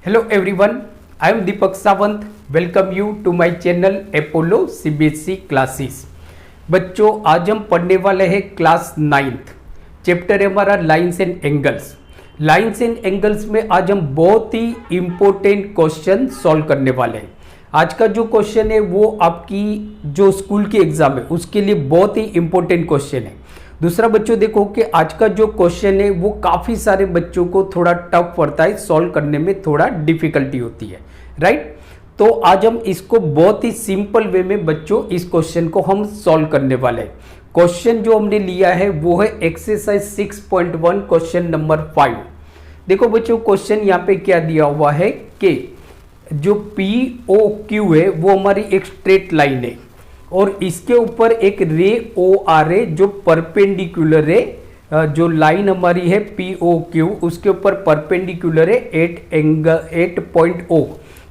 Hello everyone, I am Deepak Sawant. Welcome you to my channel Apollo CBSE Classes. बच्चों आज हम पढ़ने वाले हैं क्लास 9th चैप्टर है हमारा lines and angles. Lines and angles में आज हम बहुत ही इंपॉर्टेंट क्वेश्चन सॉल्व करने वाले हैं। आज का जो क्वेश्चन है वो आपकी जो स्कूल की एग्जाम है उसके लिए बहुत ही इंपॉर्टेंट क्वेश्चन है। दूसरा बच्चों देखो कि आज का जो क्वेश्चन है वो काफ़ी सारे बच्चों को थोड़ा टफ पड़ता है, सॉल्व करने में थोड़ा डिफिकल्टी होती है, राइट। तो आज हम इसको बहुत ही सिंपल वे में बच्चों इस क्वेश्चन को हम सॉल्व करने वाले हैं। क्वेश्चन जो हमने लिया है वो है एक्सरसाइज 6.1 क्वेश्चन नंबर 5। देखो बच्चों क्वेश्चन यहाँ पे क्या दिया हुआ है कि जो POQ है वो हमारी एक स्ट्रेट लाइन है और इसके ऊपर एक रे OR है जो परपेंडिकुलर है। जो लाइन हमारी है POQ उसके ऊपर परपेंडिकुलर है 8 पॉइंट O।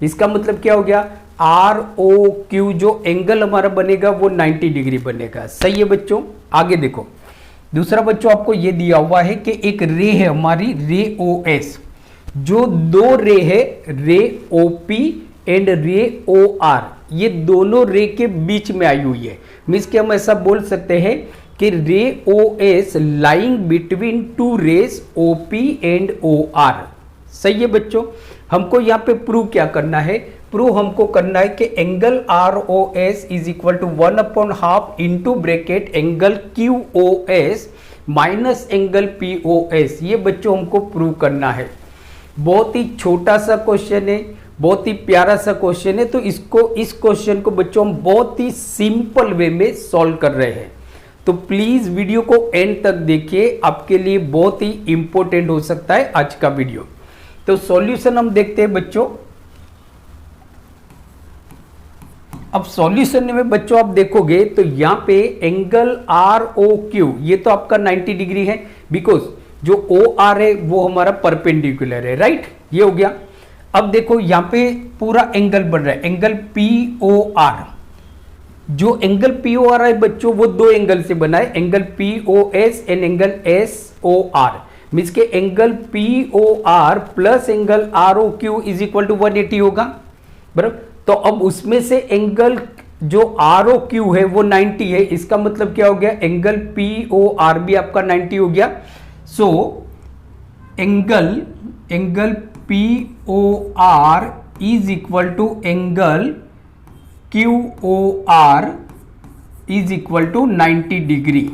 इसका मतलब क्या हो गया, ROQ जो एंगल हमारा बनेगा वो 90 डिग्री बनेगा। सही है बच्चों। आगे देखो दूसरा बच्चों आपको ये दिया हुआ है कि एक रे है हमारी रे OS, जो दो रे है रे OP एंड रे OR, ये दोनों रे के बीच में आई हुई है। मीन्स कि हम ऐसा बोल सकते हैं कि ray OS lying between two rays OP and OR। सही है बच्चों। हमको यहाँ पे प्रूव क्या करना है, प्रूव हमको करना है कि angle ROS is equal to 1/2 into bracket angle QOS minus angle POS। ये बच्चों हमको प्रूव करना है। बहुत ही छोटा सा क्वेश्चन है, बहुत ही प्यारा सा क्वेश्चन है। तो इस क्वेश्चन को बच्चों हम बहुत ही सिंपल वे में सॉल्व कर रहे हैं। तो प्लीज वीडियो को एंड तक देखिए, आपके लिए बहुत ही इंपॉर्टेंट हो सकता है आज का वीडियो। तो सॉल्यूशन हम देखते हैं बच्चों। अब सॉल्यूशन में बच्चों आप देखोगे तो यहाँ पे एंगल ROQ ये तो आपका 90 डिग्री है, बिकॉज जो OR है वो हमारा परपेंडिकुलर है, राइट। ये हो गया। अब देखो यहाँ पे पूरा एंगल बन रहा है, एंगल POR। जो एंगल POR है बच्चों वो दो एंगल से बना है, angle POS and angle SOR। Means के angle POR plus angle ROQ is equal to 180 होगा, बराबर। तो अब उसमें से एंगल जो ROQ है वो 90 है, इसका मतलब क्या हो गया, एंगल POR भी आपका 90 हो गया। So angle POR is equal to angle QOR is equal to 90 degree.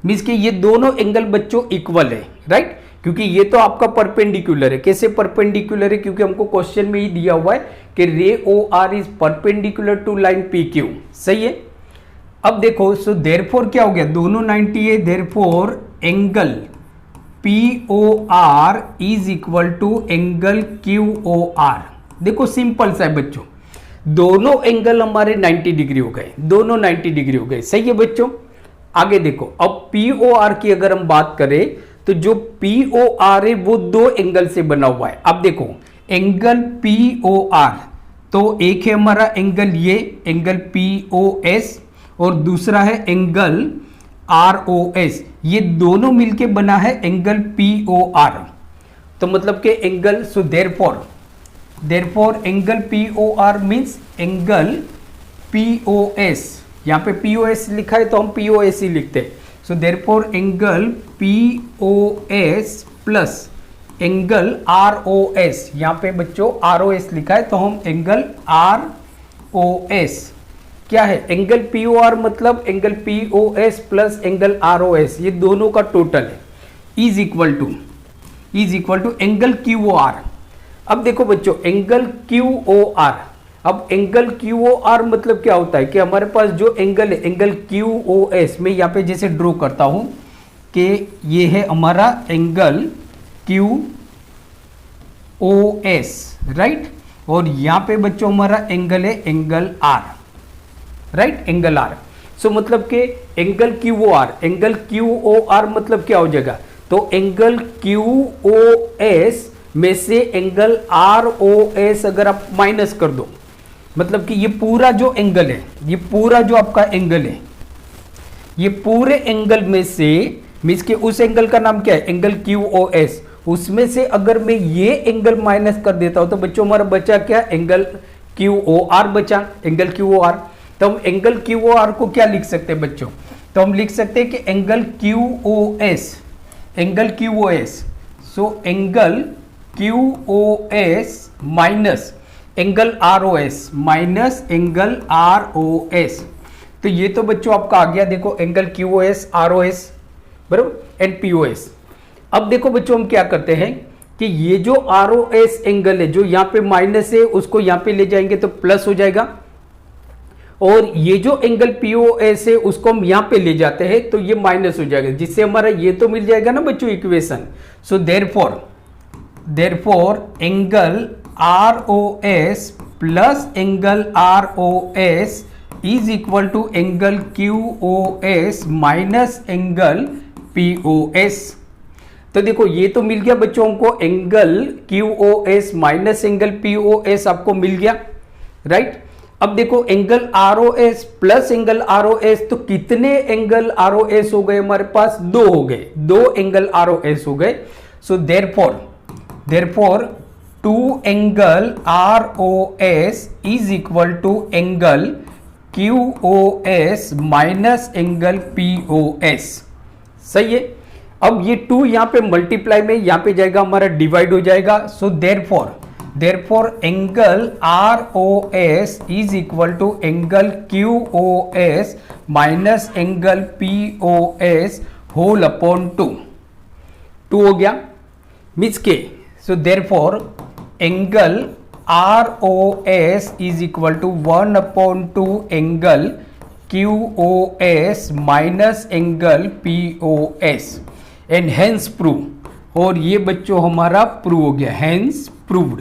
Means कि ये दोनों एंगल बच्चों इक्वल है, राइट। क्योंकि ये तो आपका परपेंडिकुलर है। कैसे परपेंडिकुलर है, क्योंकि हमको क्वेश्चन में ही दिया हुआ है कि ray OR is perpendicular to line PQ। सही है। अब देखो सो देयरफॉर क्या हो गया, दोनों 90 है, therefore angle POR is equal to angle QOR। देखो सिंपल सा है बच्चों, दोनों एंगल हमारे 90 डिग्री हो गए, दोनों 90 डिग्री हो गए। सही है बच्चों। आगे देखो अब POR की अगर हम बात करें तो जो POR है वो दो एंगल से बना हुआ है। अब देखो एंगल POR तो एक है हमारा एंगल ये एंगल POS और दूसरा है एंगल ROS, ये दोनों मिलके बना है एंगल POR। तो मतलब के angle so therefore angle POR means angle POS। यहाँ पे POS लिखा है तो हम POS ही लिखते हैं। सो therefore angle POS plus angle ROS, यहाँ पे बच्चों ROS लिखा है तो हम एंगल ROS क्या है, एंगल POR मतलब angle POS plus angle ROS, ये दोनों का टोटल है, is equal to angle QOR। अब देखो बच्चों एंगल QOR, अब एंगल QOR मतलब क्या होता है कि हमारे पास जो एंगल है एंगल QOS में यहाँ पे जैसे ड्रॉ करता हूं कि ये है हमारा एंगल QOS, राइट। और यहाँ पे बच्चों हमारा एंगल है angle R, right, angle R। सो मतलब कि एंगल QOR मतलब क्या हो जाएगा, तो एंगल QOS में से एंगल ROS अगर आप माइनस कर दो, मतलब कि ये पूरा जो एंगल है, ये पूरा जो आपका एंगल है, ये पूरे एंगल में से मीन्स कि उस एंगल का नाम क्या है, एंगल QOS, उसमें से अगर मैं ये एंगल माइनस कर देता हूं तो बच्चों हमारा बचा क्या, एंगल QOR बचा, एंगल QOR। तो हम एंगल QOR को क्या लिख सकते हैं बच्चों, तो हम लिख सकते हैं कि angle QOS, angle QOS, so angle QOS minus angle ROS, minus angle ROS। तो ये तो बच्चों आपका आ गया, देखो एंगल QOS ROS बराबर एंड POS। अब देखो बच्चों हम क्या करते हैं कि ये जो ROS एंगल है जो यहाँ पे माइनस है उसको यहाँ पे ले जाएंगे तो प्लस हो जाएगा, और ये जो एंगल POS है उसको हम यहाँ पे ले जाते हैं तो ये माइनस हो जाएगा, जिससे हमारा ये तो मिल जाएगा ना बच्चों equation. So therefore angle ROS plus angle ROS is equal to angle QOS minus angle POS। तो देखो ये तो मिल गया बच्चों हमको, angle QOS minus angle POS आपको मिल गया, राइट। अब देखो angle ROS plus angle ROS, तो कितने एंगल ROS हो गए हमारे पास, दो हो गए, दो एंगल ROS हो गए। So therefore two angle ROS is equal to angle QOS minus angle POS। सही है। अब ये 2 यहां पे मल्टीप्लाई में यहां पे जाएगा हमारा डिवाइड हो जाएगा। So therefore angle ROS is equal to angle QOS minus angle POS whole upon 2 हो गया मीन्स के। So therefore angle ROS is equal to 1 upon 2 angle QOS minus angle POS and hence prove. और ये बच्चों हमारा prove हो गया, hence proved,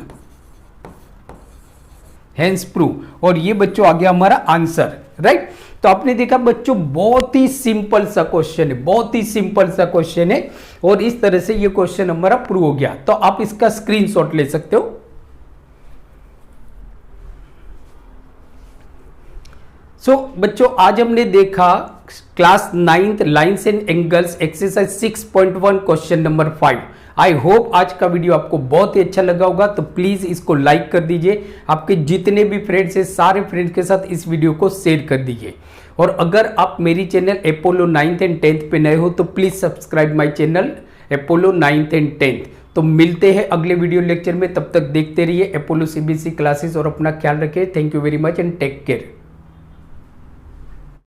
hence prove. और ये बच्चों आ गया हमारा आंसर, राइट। तो आपने देखा बच्चों बहुत ही सिंपल सा क्वेश्चन है, बहुत ही सिंपल सा क्वेश्चन है, और इस तरह से ये क्वेश्चन हमारा प्रूव हो गया। तो आप इसका स्क्रीनशॉट ले सकते हो। बच्चों आज हमने देखा class 9th lines and angles exercise 6.1 question number 5। I hope आज का वीडियो आपको बहुत ही अच्छा लगा होगा, तो प्लीज इसको लाइक कर दीजिए, आपके जितने भी फ्रेंड्स हैं सारे फ्रेंड्स के साथ इस वीडियो को शेयर कर दीजिए। और अगर आप मेरी channel Apollo 9th and 10th पे नए हो तो please subscribe my channel Apollo 9th and 10th। तो मिलते हैं अगले वीडियो लेक्चर में, तब तक देखते रहिए अपोलो CBSE क्लासेस और अपना ख्याल रखिए। Thank you very much and take care.